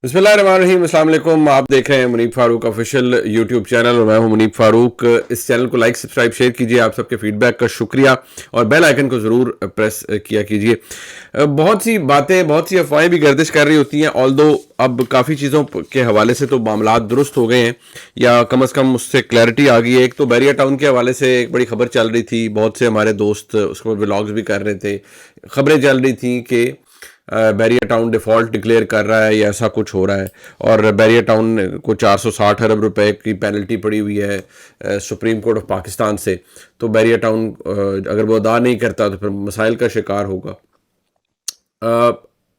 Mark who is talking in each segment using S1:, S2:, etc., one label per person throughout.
S1: بسم اللہ الرحمن الرحیم، السلام علیکم۔ آپ دیکھ رہے ہیں منیب فاروق آفیشیل یوٹیوب چینل اور میں ہوں منیب فاروق۔ اس چینل کو لائک سبسکرائب شیئر کیجیے، آپ سب کے فیڈ بیک کا شکریہ، اور بیل آئیکن کو ضرور پریس کیا کیجیے۔ بہت سی باتیں، بہت سی افواہیں بھی گردش کر رہی ہوتی ہیں، آلدو اب کافی چیزوں کے حوالے سے تو معاملات درست ہو گئے ہیں، یا کم از کم اس سے کلیئرٹی آ گئی ہے۔ ایک تو بیریا ٹاؤن کے حوالے سے ایک بڑی خبر چل رہی تھی، بہت سے ہمارے دوست اس کو ولاگز بھی کر رہے تھے، خبریں چل رہی تھیں کہ بیریا ٹاؤن ڈیفالٹ ڈکلیئر کر رہا ہے یا ایسا کچھ ہو رہا ہے، اور بیریا ٹاؤن کو 460 ارب روپے کی پینلٹی پڑی ہوئی ہے سپریم کورٹ آف پاکستان سے۔ تو بیریا ٹاؤن اگر وہ ادا نہیں کرتا تو پھر مسائل کا شکار ہوگا۔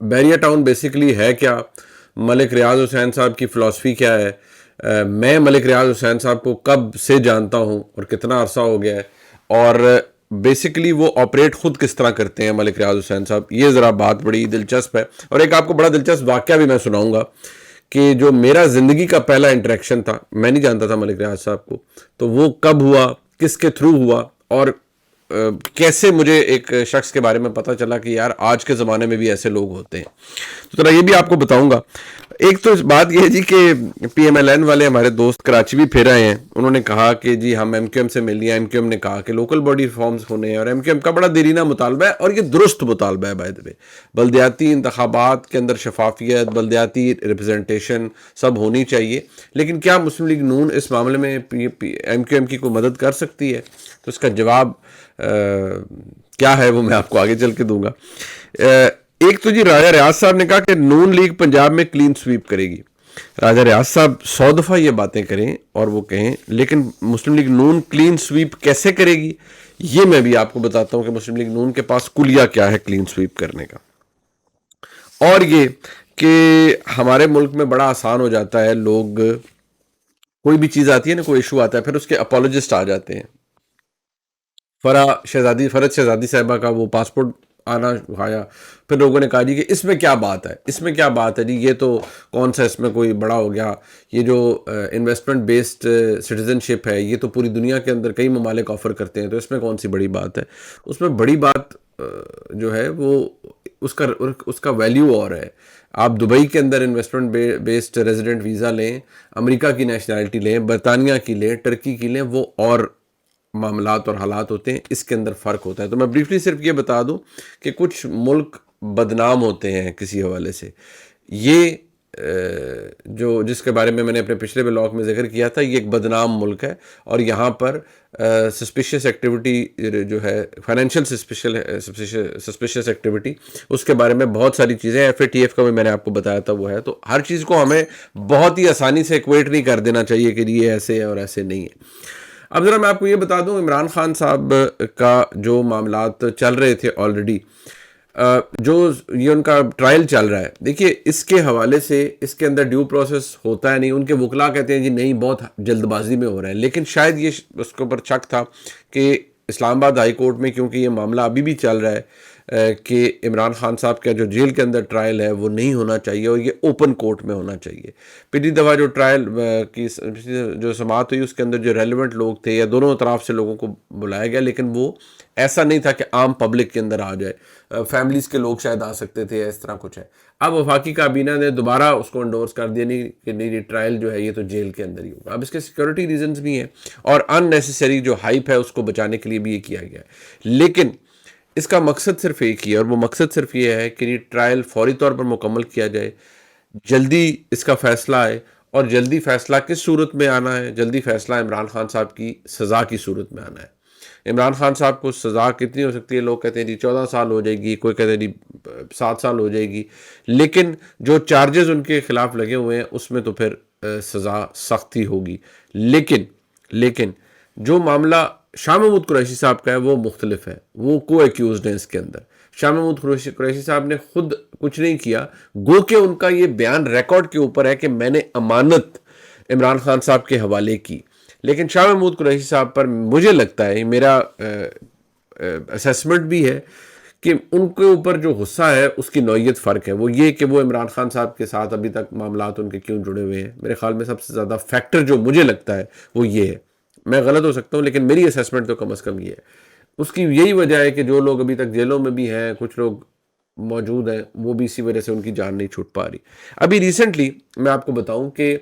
S1: بیریا ٹاؤن بیسیکلی ہے کیا، ملک ریاض حسین صاحب کی فلاسفی کیا ہے؟ میں ملک ریاض حسین صاحب کو کب سے جانتا ہوں اور کتنا عرصہ ہو گیا ہے، اور بیسیکلی وہ آپریٹ خود کس طرح کرتے ہیں ملک ریاض حسین صاحب، یہ ذرا بات بڑی دلچسپ ہے۔ اور ایک آپ کو بڑا دلچسپ واقعہ بھی میں سناؤں گا کہ جو میرا زندگی کا پہلا انٹریکشن تھا، میں نہیں جانتا تھا ملک ریاض صاحب کو، تو وہ کب ہوا، کس کے تھرو ہوا، اور کیسے مجھے ایک شخص کے بارے میں پتہ چلا کہ یار آج کے زمانے میں بھی ایسے لوگ ہوتے ہیں، تو ذرا یہ بھی آپ کو بتاؤں گا۔ ایک تو بات یہ ہے جی کہ پی ایم ایل این والے ہمارے دوست کراچی بھی پھر آئے ہیں، انہوں نے کہا کہ جی ہم ایم کیو ایم سے مل لیا۔ ایم کیو ایم نے کہا کہ لوکل باڈی ریفارمز ہونے ہیں، اور ایم کیو ایم کا بڑا دیرینہ مطالبہ ہے، اور یہ درست مطالبہ ہے بائی دا وے۔ بلدیاتی انتخابات کے اندر شفافیت، بلدیاتی ریپرزنٹیشن سب ہونی چاہیے، لیکن کیا مسلم لیگ نون اس معاملے میں ایم کیو ایم کی کوئی مدد کر سکتی ہے؟ تو اس کا جواب کیا ہے وہ میں آپ کو آگے چل کے دوں گا۔ ایک تو جی راجہ ریاض صاحب نے کہا کہ نون لیگ پنجاب میں کلین سویپ کرے گی۔ راجہ ریاض صاحب 100 دفعہ یہ باتیں کریں اور وہ کہیں، لیکن مسلم لیگ نون کلین سویپ کیسے کرے گی یہ میں بھی آپ کو بتاتا ہوں کہ مسلم لیگ نون کے پاس کلیہ کیا ہے کلین سویپ کرنے کا۔ اور یہ کہ ہمارے ملک میں بڑا آسان ہو جاتا ہے، لوگ کوئی بھی چیز آتی ہے نا، کوئی ایشو آتا ہے، پھر اس کے اپولوجسٹ آ جاتے ہیں۔ فرد شہزادی صاحبہ کا وہ پاسپورٹ آنا آیا، پھر لوگوں نے کہا جی کہ اس میں کیا بات ہے، اس میں کیا بات ہے جی، یہ تو کون سا اس میں کوئی بڑا ہو گیا، یہ جو انویسٹمنٹ بیسڈ سٹیزن شپ ہے یہ تو پوری دنیا کے اندر کئی ممالک آفر کرتے ہیں، تو اس میں کون سی بڑی بات ہے؟ اس میں بڑی بات جو ہے وہ اس کا ویلیو اور ہے۔ آپ دبئی کے اندر انویسٹمنٹ بیسڈ ریزیڈنٹ ویزا لیں، امریکہ کی نیشنلٹی لیں، برطانیہ کی لیں، ٹرکی کی لیں، وہ اور معاملات اور حالات ہوتے ہیں، اس کے اندر فرق ہوتا ہے۔ تو میں بریفلی صرف یہ بتا دوں کہ کچھ ملک بدنام ہوتے ہیں کسی حوالے سے، یہ جو جس کے بارے میں نے اپنے پچھلے بلاگ میں ذکر کیا تھا، یہ ایک بدنام ملک ہے، اور یہاں پر سسپیشیس ایکٹیویٹی جو ہے، فائنینشیل سسپیشیس ایکٹیویٹی، اس کے بارے میں بہت ساری چیزیں، ایف اے ٹی ایف کا بھی میں نے آپ کو بتایا تھا وہ ہے۔ تو ہر چیز کو ہمیں بہت ہی آسانی سے ایکویٹ نہیں کر دینا چاہیے کہ یہ ایسے ہے اور ایسے نہیں ہے۔ اب ذرا میں آپ کو یہ بتا دوں، عمران خان صاحب کا جو معاملات چل رہے تھے آلریڈی، جو یہ ان کا ٹرائل چل رہا ہے، دیکھیے اس کے حوالے سے اس کے اندر ڈیو پروسیس ہوتا ہے نہیں، ان کے وکلاء کہتے ہیں جی نہیں بہت جلد بازی میں ہو رہا ہے، لیکن شاید یہ اس کے اوپر شک تھا کہ اسلام آباد ہائی کورٹ میں، کیونکہ یہ معاملہ ابھی بھی چل رہا ہے کہ عمران خان صاحب کا جو جیل کے اندر ٹرائل ہے وہ نہیں ہونا چاہیے، اور یہ اوپن کورٹ میں ہونا چاہیے۔ پچھلی دفعہ جو ٹرائل کی جو سماعت ہوئی، اس کے اندر جو ریلیونٹ لوگ تھے یا دونوں طرف سے لوگوں کو بلایا گیا، لیکن وہ ایسا نہیں تھا کہ عام پبلک کے اندر آ جائے، فیملیز کے لوگ شاید آ سکتے تھے، اس طرح کچھ ہے۔ اب وفاقی کابینہ نے دوبارہ اس کو انڈورس کر دیا نہیں کہ نہیں، ٹرائل جو ہے یہ تو جیل کے اندر ہی ہوگا۔ اب اس کے سیکورٹی ریزنز بھی ہیں، اور ان نیسیسری جو ہائپ ہے اس کو بچانے کے لیے بھی یہ کیا گیا ہے، لیکن اس کا مقصد صرف ایک ہی ہے، اور وہ مقصد صرف یہ ہے کہ یہ ٹرائل فوری طور پر مکمل کیا جائے، جلدی اس کا فیصلہ آئے، اور جلدی فیصلہ کس صورت میں آنا ہے؟ جلدی فیصلہ عمران خان صاحب کی سزا کی صورت میں آنا ہے۔ عمران خان صاحب کو سزا کتنی ہو سکتی ہے؟ لوگ کہتے ہیں جی 14 سال ہو جائے گی، کوئی کہتے ہیں جی 7 سال ہو جائے گی، لیکن جو چارجز ان کے خلاف لگے ہوئے ہیں اس میں تو پھر سزا سختی ہوگی۔ لیکن جو معاملہ شاہ محمود قریشی صاحب کا ہے وہ مختلف ہے، وہ کو ایکیوزڈ ہیں اس کے اندر۔ شاہ محمود قریشی صاحب نے خود کچھ نہیں کیا، گو کہ ان کا یہ بیان ریکارڈ کے اوپر ہے کہ میں نے امانت عمران خان صاحب کے حوالے کی، لیکن شاہ محمود قریشی صاحب پر مجھے لگتا ہے، میرا اسیسمنٹ بھی ہے کہ ان کے اوپر جو غصہ ہے اس کی نوعیت فرق ہے۔ وہ یہ کہ وہ عمران خان صاحب کے ساتھ ابھی تک معاملات ان کے کیوں جڑے ہوئے ہیں، میرے خیال میں سب سے زیادہ فیکٹر جو مجھے لگتا ہے وہ یہ ہے، میں غلط ہو سکتا ہوں لیکن میری اسیسمنٹ تو کم از کم یہ ہے۔ اس کی یہی وجہ ہے کہ جو لوگ ابھی تک جیلوں میں بھی ہیں، کچھ لوگ موجود ہیں وہ بھی اسی وجہ سے ان کی جان نہیں چھوٹ پا رہی. ابھی ریسنٹلی میں آپ کو بتاؤں کہ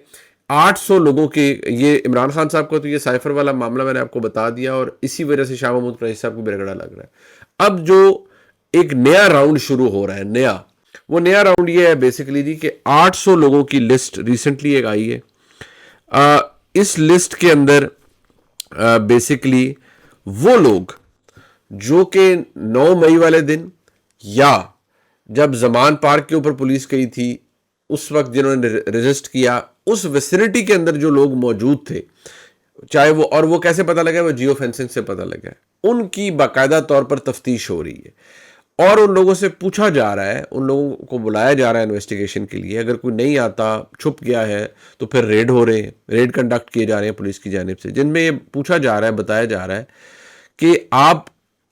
S1: 800 لوگوں کے، یہ عمران خان صاحب کا تو یہ سائفر والا معاملہ میں نے آپ کو بتا دیا، اور اسی وجہ سے شاہ محمود قریشی صاحب کو بھی رگڑا لگ رہا ہے. اب جو ایک نیا راؤنڈ شروع ہو رہا ہے، وہ نیا راؤنڈ یہ ہے بیسیکلی جی کہ 800 لوگوں کی لسٹ ریسنٹلی ایک آئی ہے. اس لسٹ کے اندر بیسیکلی وہ لوگ جو کہ 9 مئی والے دن یا جب زمان پارک کے اوپر پولیس گئی تھی اس وقت جنہوں نے رجسٹ کیا، اس ویسینٹی کے اندر جو لوگ موجود تھے، چاہے وہ، اور وہ کیسے پتہ لگا، وہ جیو فینسنگ سے پتہ لگا ہے، ان کی باقاعدہ طور پر تفتیش ہو رہی ہے، اور ان لوگوں سے پوچھا جا رہا ہے، ان لوگوں کو بلایا جا رہا ہے انویسٹیگیشن کے لیے. اگر کوئی نہیں آتا، چھپ گیا ہے، تو پھر ریڈ ہو رہے ہیں، ریڈ کنڈکٹ کیے جا رہے ہیں پولیس کی جانب سے، جن میں یہ پوچھا جا رہا ہے، بتایا جا رہا ہے کہ آپ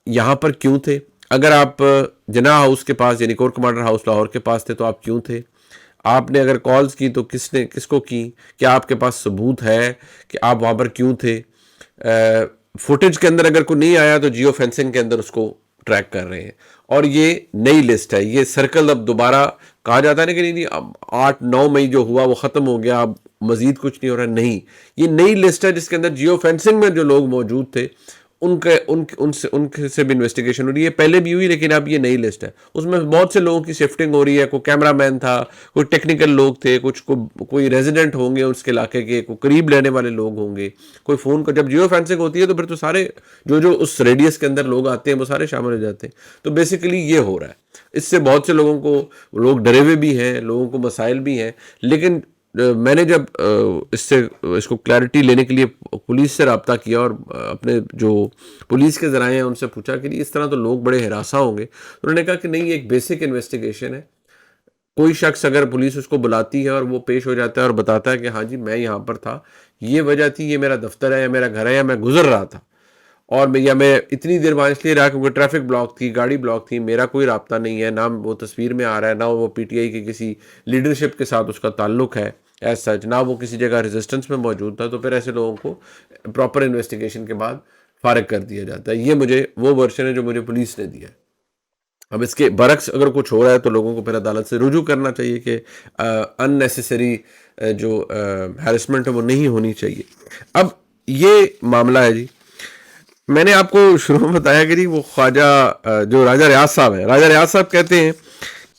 S1: یہاں پر کیوں تھے؟ اگر آپ جناح ہاؤس کے پاس یعنی کور کمانڈر ہاؤس لاہور کے پاس تھے تو آپ کیوں تھے؟ آپ نے اگر کالز کی تو کس کو کی؟ کیا آپ کے پاس ثبوت ہے کہ آپ وہاں پر کیوں تھے؟ فوٹیج کے اندر اگر کوئی نہیں آیا تو جیو فینسنگ کے اندر اس کو ٹریک کر رہے ہیں. اور یہ نئی لسٹ ہے، یہ سرکل اب دوبارہ کہا جاتا ہے نا کہ نہیں اب 8-9 مئی جو ہوا وہ ختم ہو گیا، اب مزید کچھ نہیں ہو رہا. نہیں، یہ نئی لسٹ ہے جس کے اندر جیو فینسنگ میں جو لوگ موجود تھے ان سے بھی انویسٹیگیشن ہو رہی ہے. پہلے بھی ہوئی لیکن اب یہ نئی لسٹ ہے، اس میں بہت سے لوگوں کی شفٹنگ ہو رہی ہے. کوئی کیمرہ مین تھا، کوئی ٹیکنیکل لوگ تھے، کوئی ریزیڈنٹ ہوں گے اس کے علاقے کے، کوئی قریب لینے والے لوگ ہوں گے، کوئی فون کا. جب جیو فینسنگ ہوتی ہے تو پھر تو سارے جو اس ریڈیس کے اندر لوگ آتے ہیں وہ سارے شامل ہو جاتے ہیں. تو بیسیکلی یہ ہو رہا ہے. اس سے بہت سے لوگوں کو، لوگ ڈرے ہوئے بھی ہیں، لوگوں کو مسائل بھی ہیں. لیکن میں نے جب اس کو کلیئرٹی لینے کے لیے پولیس سے رابطہ کیا اور اپنے جو پولیس کے ذرائع ہیں ان سے پوچھا کہ اس طرح تو لوگ بڑے ہراساں ہوں گے، تو انہوں نے کہا کہ نہیں، یہ ایک بیسک انویسٹیگیشن ہے. کوئی شخص اگر پولیس اس کو بلاتی ہے اور وہ پیش ہو جاتا ہے اور بتاتا ہے کہ ہاں جی میں یہاں پر تھا، یہ وجہ تھی، یہ میرا دفتر ہے یا میرا گھر ہے یا میں گزر رہا تھا، اور میں اتنی دیر وہاں اس لیے رہا کیونکہ ٹریفک بلاک تھی، گاڑی بلاک تھی، میرا کوئی رابطہ نہیں ہے، نہ وہ تصویر میں آ رہا ہے، نہ وہ پی ٹی آئی کی کسی لیڈرشپ کے ساتھ اس کا تعلق ہے ایز سچ، نہ وہ کسی جگہ ریزسٹنس میں موجود تھا، تو پھر ایسے لوگوں کو پراپر انویسٹیگیشن کے بعد فارغ کر دیا جاتا ہے. یہ مجھے وہ ورشن ہے جو مجھے پولیس نے دیا ہے. اب اس کے برعکس اگر کچھ ہو رہا ہے تو لوگوں کو پھر عدالت سے رجوع کرنا چاہیے کہ ان نیسیسری جو ہیرسمنٹ ہے وہ نہیں ہونی چاہیے. اب یہ معاملہ ہے جی، میں نے آپ کو شروع میں بتایا کہ وہ خواجہ جو راجہ ریاض صاحب ہیں، راجہ ریاض صاحب کہتے ہیں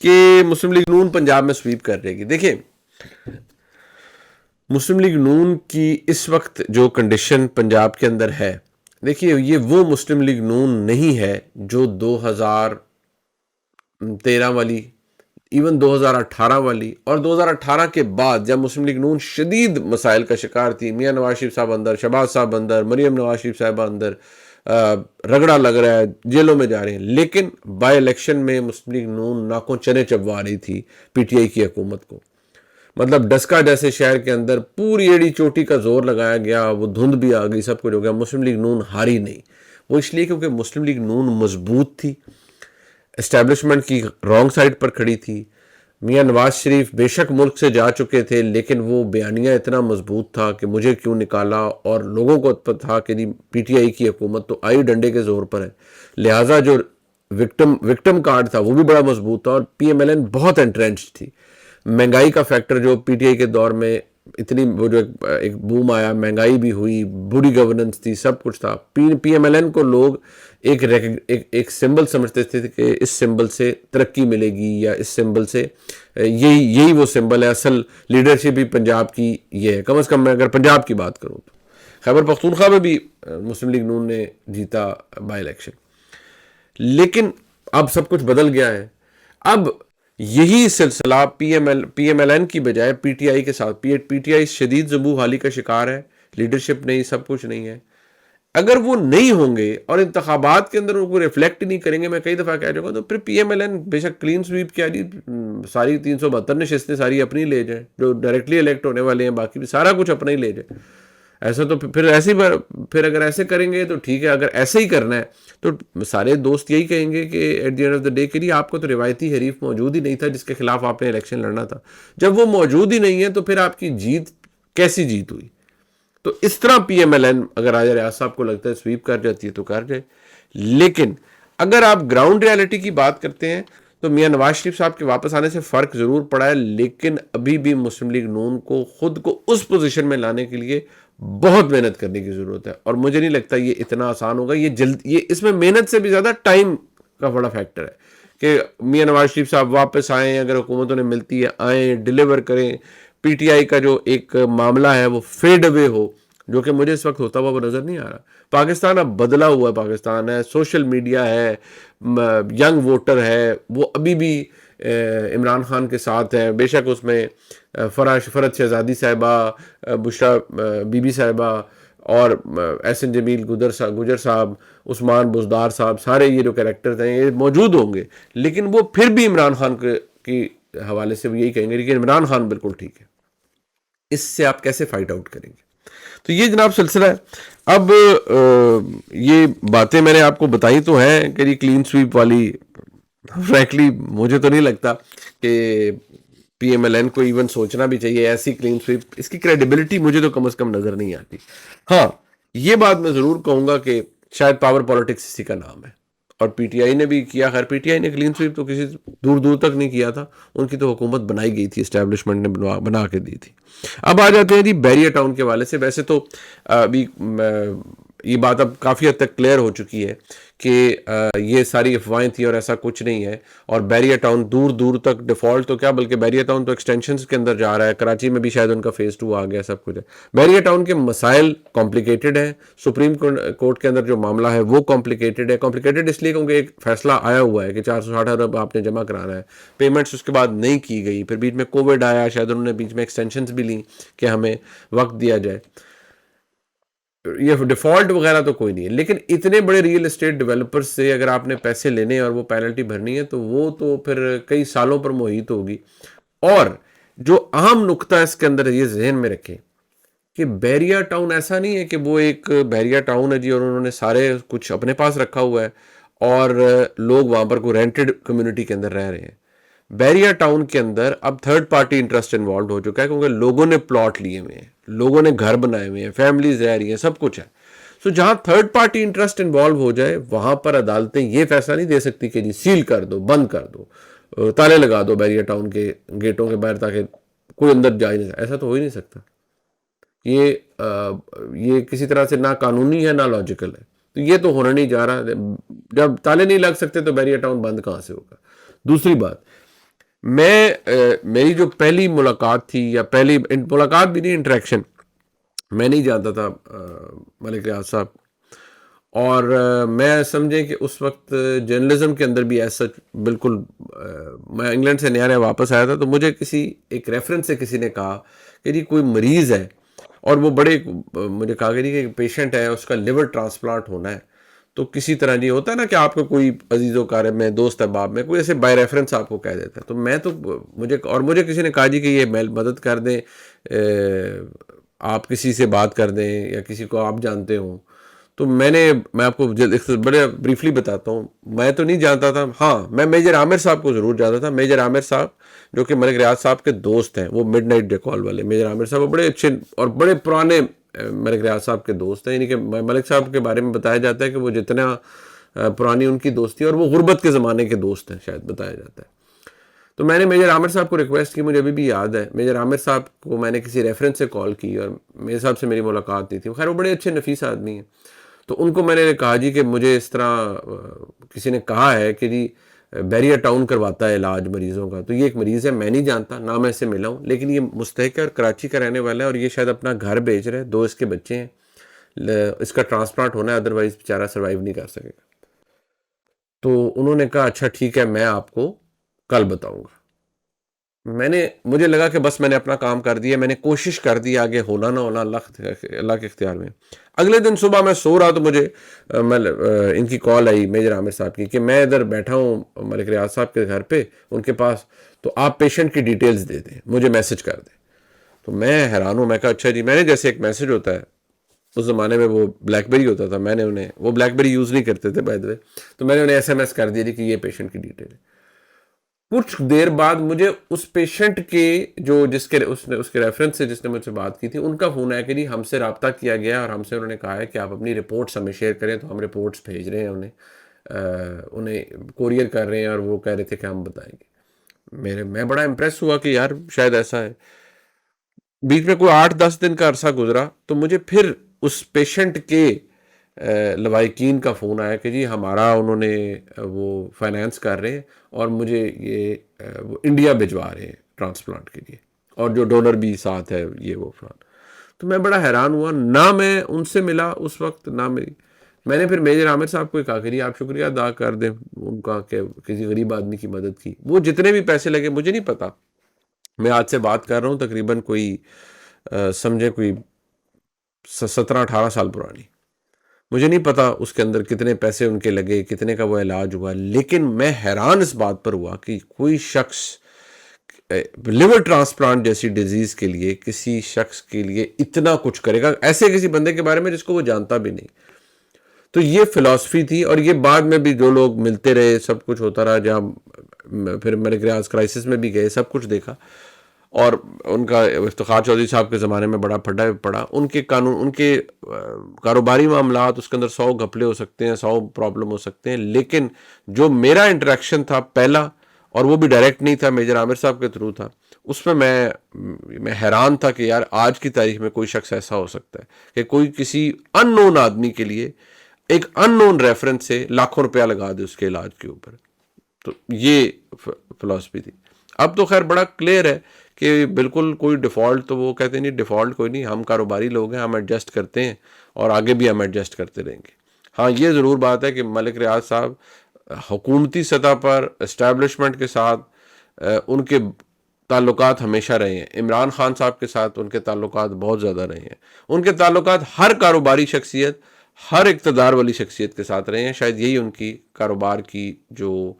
S1: کہ مسلم لیگ نون پنجاب میں سویپ کر رہے گی. دیکھیں، مسلم لیگ نون کی اس وقت جو کنڈیشن پنجاب کے اندر ہے، دیکھیے یہ وہ مسلم لیگ نون نہیں ہے جو 2013 والی، ایون 2018 والی، اور 2018 کے بعد جب مسلم لیگ نون شدید مسائل کا شکار تھی، میاں نواز شریف صاحب اندر، شہباز صاحب اندر، مریم نواز شریف صاحبہ اندر، رگڑا لگ رہا ہے، جیلوں میں جا رہے ہیں، لیکن بائی الیکشن میں مسلم لیگ نون ناکوں چنے چبوا رہی تھی پی ٹی آئی کی حکومت کو. مطلب ڈسکا جیسے شہر کے اندر پوری ایڑی چوٹی کا زور لگایا گیا، وہ دھند بھی آ گئی، سب کچھ ہو گیا، مسلم لیگ نون ہاری نہیں. وہ اس لیے کیونکہ مسلم لیگ نون مضبوط تھی، اسٹیبلشمنٹ کی رانگ سائڈ پر کھڑی تھی. میاں نواز شریف بے شک ملک سے جا چکے تھے لیکن وہ بیانیہ اتنا مضبوط تھا کہ مجھے کیوں نکالا، اور لوگوں کو پتہ تھا کہ پی ٹی آئی کی حکومت تو آئی ڈنڈے کے زور پر ہے، لہٰذا جو وکٹم کارڈ تھا وہ بھی بڑا مضبوط تھا، اور پی ایم ایل این بہت انٹرینچ تھی. مہنگائی کا فیکٹر جو پی ٹی آئی کے دور میں اتنی وہ جو ایک بوم آیا، مہنگائی بھی ہوئی، بری گورننس تھی، سب کچھ تھا. پی ایم ایل این کو لوگ ایک سمبل سمجھتے تھے کہ اس سمبل سے ترقی ملے گی، یا اس سمبل سے یہی وہ سمبل ہے، اصل لیڈرشپ بھی پنجاب کی یہ ہے. کم از کم میں اگر پنجاب کی بات کروں تو خیبر پختونخوا میں بھی مسلم لیگ نون نے جیتا بائی الیکشن، لیکن اب سب کچھ بدل گیا ہے. اب یہی سلسلہ پی ایم ایل این کی بجائے پی ٹی آئی کے ساتھ، پی ٹی آئی شدید زبو حالی کا شکار ہے، لیڈرشپ نہیں، سب کچھ نہیں ہے. اگر وہ نہیں ہوں گے اور انتخابات کے اندر ان کو ریفلیکٹ نہیں کریں گے، میں کئی دفعہ کہہ چکا ہوں، تو پھر پی ایم ایل این بے شک کلین سویپ کیا جی، ساری 372 نشستیں ساری اپنی لے جائیں، جو ڈائریکٹلی الیکٹ ہونے والے ہیں باقی بھی سارا کچھ اپنا ہی لے جائیں. ایسا تو پھر اگر ایسے کریں گے تو ٹھیک ہے. اگر ایسے ہی کرنا ہے تو سارے دوست یہی کہیں گے کہ at the end of the day کے لیے آپ کو تو روایتی حریف موجود ہی نہیں تھا جس کے خلاف آپ نے الیکشن لڑنا تھا. جب وہ موجود ہی نہیں ہے تو پھر آپ کی جیت کیسی جیت ہوئی؟ تو اس طرح پی ایم ایل این اگر راجہ ریاض صاحب کو لگتا ہے سویپ کر جاتی ہے تو کر جائے. لیکن اگر آپ گراؤنڈ ریالٹی کی بات کرتے ہیں تو میاں نواز شریف صاحب کے واپس آنے سے فرق ضرور پڑا ہے، لیکن ابھی بھی مسلم لیگ نون کو خود کو اس پوزیشن میں لانے کے لیے بہت محنت کرنے کی ضرورت ہے، اور مجھے نہیں لگتا یہ اتنا آسان ہوگا. یہ اس میں محنت سے بھی زیادہ ٹائم کا بڑا فیکٹر ہے کہ میاں نواز شریف صاحب واپس آئیں، اگر حکومتوں نے ملتی ہے آئیں، ڈیلیور کریں. پی ٹی آئی کا جو ایک معاملہ ہے وہ فیڈ اوے ہو، جو کہ مجھے اس وقت ہوتا ہوا وہ نظر نہیں آ رہا. پاکستان اب بدلا ہوا ہے، پاکستان ہے، سوشل میڈیا ہے، ینگ ووٹر ہے، وہ ابھی بھی عمران خان کے ساتھ ہے. بے شک اس میں فرحت شہزادی صاحبہ، بشرا بی بی صاحبہ، اور ایس این جمیل گجر صاحب، عثمان بزدار صاحب، سارے یہ جو کریکٹرز ہیں یہ موجود ہوں گے، لیکن وہ پھر بھی عمران خان کی حوالے سے یہی کہیں گے کہ عمران خان بالکل ٹھیک ہے. اس سے آپ کیسے فائٹ آؤٹ کریں گے؟ تو یہ جناب سلسلہ ہے. اب یہ باتیں میں نے آپ کو بتائی تو ہیں کہ یہ کلین سویپ والی، فرینکلی مجھے تو نہیں لگتا کہ پی ایم ایل این کو ایون سوچنا بھی چاہیے ایسی کلین سویپ. اس کی کریڈیبلٹی مجھے تو کم از کم نظر نہیں آتی. ہاں یہ بات میں ضرور کہوں گا کہ شاید پاور پالیٹکس اسی کا نام ہے، اور پی ٹی آئی نے بھی کیا. خیر پی ٹی آئی نے کلین سویپ تو کسی دور دور تک نہیں کیا تھا، ان کی تو حکومت بنائی گئی تھی، اسٹیبلشمنٹ نے بنا کے دی تھی. اب آ جاتے ہیں جی بیریا ٹاؤن کے حوالے سے. ویسے تو ابھی یہ بات اب کافی حد تک کلیئر ہو چکی ہے کہ یہ ساری افواہیں تھیں اور ایسا کچھ نہیں ہے، اور بیریا ٹاؤن دور دور تک ڈیفالٹ تو کیا بلکہ بیریا ٹاؤن تو ایکسٹینشنز کے اندر جا رہا ہے. کراچی میں بھی شاید ان کا فیز 2 آ گیا، سب کچھ ہے. بیریا ٹاؤن کے مسائل کمپلیکیٹڈ ہیں، سپریم کورٹ کے اندر جو معاملہ ہے وہ کمپلیکیٹڈ ہے. کمپلیکیٹڈ اس لیے کیونکہ ایک فیصلہ آیا ہوا ہے کہ 460 ارب آپ نے جمع کرانا ہے، پیمنٹس اس کے بعد نہیں کی گئی، پھر بیچ میں کووڈ آیا، شاید انہوں نے بیچ میں ایکسٹینشنز بھی لیں کہ ہمیں وقت دیا جائے. یہ ڈیفالٹ وغیرہ تو کوئی نہیں ہے، لیکن اتنے بڑے ریئل اسٹیٹ ڈیولپرز سے اگر آپ نے پیسے لینے اور وہ پینلٹی بھرنی ہے تو وہ تو پھر کئی سالوں پر محیط ہوگی. اور جو اہم نقطہ اس کے اندر یہ ذہن میں رکھیں کہ بیریا ٹاؤن ایسا نہیں ہے کہ وہ ایک بیریا ٹاؤن ہے جی اور انہوں نے سارے کچھ اپنے پاس رکھا ہوا ہے اور لوگ وہاں پر کوئی رینٹڈ کمیونٹی کے اندر رہ رہے ہیں. بیریا ٹاؤن کے اندر اب تھرڈ پارٹی انٹرسٹ انوالوڈ ہو چکا ہے، کیونکہ لوگوں نے پلاٹ لیے ہوئے ہیں، لوگوں نے گھر بنائے ہوئے ہیں، فیملیز رہ رہی ہیں، سب کچھ ہے. سو جہاں تھرڈ پارٹی انٹرسٹ انوالو ہو جائے وہاں پر عدالتیں یہ فیصلہ نہیں دے سکتی کہ جی سیل کر دو، بند کر دو، تالے لگا دو بیریا ٹاؤن کے گیٹوں کے باہر تاکہ کوئی اندر جا ہی نہیں. ایسا تو ہو ہی نہیں سکتا. یہ کسی طرح سے نہ قانونی ہے نہ لاجیکل ہے. تو یہ تو ہونا نہیں جا رہا. جب تالے نہیں لگ سکتے تو بیریا ٹاؤن بند کہاں سے ہوگا؟ دوسری بات، میری جو پہلی ملاقات تھی، یا پہلی ملاقات بھی نہیں، انٹریکشن، میں نہیں جانتا تھا ملک ریاض صاحب، اور میں سمجھیں کہ اس وقت جرنلزم کے اندر بھی ایسا بالکل میں انگلینڈ سے نیا واپس آیا تھا، تو مجھے ایک ریفرنس سے کسی نے کہا کہ جی کوئی مریض ہے اور وہ مجھے کہا کہ جی کہ پیشنٹ ہے، اس کا لیور ٹرانسپلانٹ ہونا ہے. تو کسی طرح نہیں ہوتا نا کہ آپ کو کوئی عزیز و قارب میں، دوست احباب میں کوئی ایسے بائی ریفرنس آپ کو کہہ دیتا ہے. تو مجھے کسی نے کہا جی کہ یہ مدد کر دیں، آپ کسی سے بات کر دیں یا کسی کو آپ جانتے ہوں. تو میں آپ کو بڑے بریفلی بتاتا ہوں، میں تو نہیں جانتا تھا. ہاں میں میجر عامر صاحب کو ضرور جانتا تھا. میجر عامر صاحب جو کہ ملک ریاض صاحب کے دوست ہیں، وہ مڈ نائٹ ڈیکال والے میجر عامر صاحب، وہ بڑے اچھے اور بڑے پرانے ملک ریاض صاحب کے دوست ہیں. یعنی کہ ملک صاحب کے بارے میں بتایا جاتا ہے کہ وہ جتنا پرانی ان کی دوستی، اور وہ غربت کے زمانے کے دوست ہیں شاید بتایا جاتا ہے. تو میں نے میجر عامر صاحب کو ریکویسٹ کی، مجھے ابھی بھی یاد ہے، میجر عامر صاحب کو میں نے کسی ریفرنس سے کال کی اور میرے صاحب سے میری ملاقات نہیں تھی. خیر وہ بڑے اچھے نفیس آدمی ہیں. تو ان کو میں نے کہا جی کہ مجھے اس طرح کسی نے کہا ہے کہ جی بیریا ٹاؤن کرواتا ہے علاج مریضوں کا. تو یہ ایک مریض ہے، میں نہیں جانتا، نہ میں اسے ملا ہوں، لیکن یہ مستحق ہے اور کراچی کا رہنے والا ہے، اور یہ شاید اپنا گھر بیچ رہا ہے، 2 اس کے بچے ہیں، اس کا ٹرانسپلانٹ ہونا ہے، ادروائز بیچارہ سروائیو نہیں کر سکے گا. تو انہوں نے کہا اچھا ٹھیک ہے، میں آپ کو کل بتاؤں گا. مجھے لگا کہ بس میں نے اپنا کام کر دیا، میں نے کوشش کر دی، آگے ہونا نہ ہونا اللہ کے اختیار میں. اگلے دن صبح میں سو رہا تو مجھے ان کی کال آئی میجر عامر صاحب کی کہ میں ادھر بیٹھا ہوں ملک ریاض صاحب کے گھر پہ ان کے پاس، تو آپ پیشنٹ کی ڈیٹیلز دے دیں، مجھے میسج کر دیں. تو میں حیران ہوں، میں کہا اچھا جی. میں نے جیسے ایک میسج ہوتا ہے، اس زمانے میں وہ بلیک بیری ہوتا تھا، میں نے وہ بلیک بیری یوز نہیں کرتے تھے بائی دی وے، تو میں نے انہیں SMS کر دیا کہ یہ پیشنٹ کی ڈیٹیل ہے. کچھ دیر بعد مجھے اس پیشنٹ کے اس کے ریفرنس سے جس نے مجھ سے بات کی تھی، ان کا فون آیا کہ جی ہم سے رابطہ کیا گیا اور ہم سے انہوں نے کہا ہے کہ آپ اپنی رپورٹس ہمیں شیئر کریں. تو ہم رپورٹس بھیج رہے ہیں انہیں. انہیں کوریئر کر رہے ہیں اور وہ کہہ رہے تھے کہ ہم بتائیں گے. میں بڑا امپریس ہوا کہ یار شاید ایسا ہے. بیچ میں کوئی 8-10 دن کا عرصہ گزرا تو مجھے پھر اس پیشنٹ کے لوائقین کا فون آیا کہ جی ہمارا انہوں نے وہ فائنانس کر رہے ہیں اور مجھے یہ وہ انڈیا بھجوا رہے ہیں ٹرانسپلانٹ کے لیے، اور جو ڈونر بھی ساتھ ہے یہ وہ فلان. تو میں بڑا حیران ہوا، نہ میں ان سے ملا اس وقت، نہ میں نے پھر میجر عامر صاحب کو کہا کہ جی آپ شکریہ ادا کر دیں ان کا کہ کسی غریب آدمی کی مدد کی. وہ جتنے بھی پیسے لگے مجھے نہیں پتا، میں آج سے بات کر رہا ہوں تقریباً کوئی سمجھے کوئی 17-18 سال پرانی، مجھے نہیں پتا اس کے اندر کتنے پیسے ان کے لگے، کتنے کا وہ علاج ہوا. لیکن میں حیران اس بات پر ہوا کہ کوئی شخص لیور ٹرانسپلانٹ جیسی ڈیزیز کے لیے کسی شخص کے لیے اتنا کچھ کرے گا، ایسے کسی بندے کے بارے میں جس کو وہ جانتا بھی نہیں. تو یہ فلاسفی تھی، اور یہ بعد میں بھی جو لوگ ملتے رہے سب کچھ ہوتا رہا. جہاں پھر ملک ریاض کرائسس میں بھی گئے، سب کچھ دیکھا، اور ان کا افتخار چودھری صاحب کے زمانے میں بڑا پڑا. ان کے قانون، ان کے کاروباری معاملات، اس کے اندر 100 گھپلے ہو سکتے ہیں، 100 پرابلم ہو سکتے ہیں. لیکن جو میرا انٹریکشن تھا پہلا، اور وہ بھی ڈائریکٹ نہیں تھا، میجر عامر صاحب کے تھرو تھا، اس میں میں حیران تھا کہ یار آج کی تاریخ میں کوئی شخص ایسا ہو سکتا ہے کہ کوئی کسی ان نون آدمی کے لیے ایک ان نون ریفرنس سے لاکھوں روپیہ لگا دے اس کے علاج کے اوپر. تو یہ فلاسفی تھی. اب تو خیر بڑا کلیئر ہے کہ بالکل کوئی ڈیفالٹ، تو وہ کہتے ہیں نہیں ڈیفالٹ کوئی نہیں، ہم کاروباری لوگ ہیں، ہم ایڈجسٹ کرتے ہیں اور آگے بھی ہم ایڈجسٹ کرتے رہیں گے. ہاں یہ ضرور بات ہے کہ ملک ریاض صاحب حکومتی سطح پر اسٹیبلشمنٹ کے ساتھ ان کے تعلقات ہمیشہ رہے ہیں. عمران خان صاحب کے ساتھ ان کے تعلقات بہت زیادہ رہے ہیں. ان کے تعلقات ہر کاروباری شخصیت، ہر اقتدار والی شخصیت کے ساتھ رہے ہیں. شاید یہی ان کی کاروبار کی جو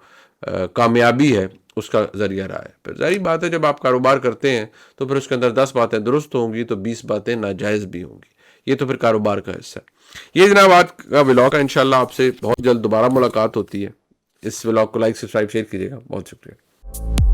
S1: کامیابی ہے اس کا ذریعہ رہا ہے. پھر ظاہری بات ہے جب آپ کاروبار کرتے ہیں تو پھر اس کے اندر 10 باتیں درست ہوں گی تو 20 باتیں ناجائز بھی ہوں گی. یہ تو پھر کاروبار کا حصہ ہے. یہ جناب آج کا ولاگ ہے. انشاءاللہ آپ سے بہت جلد دوبارہ ملاقات ہوتی ہے. اس ولاگ کو لائک، سبسکرائب، شیئر کیجیے گا. بہت شکریہ.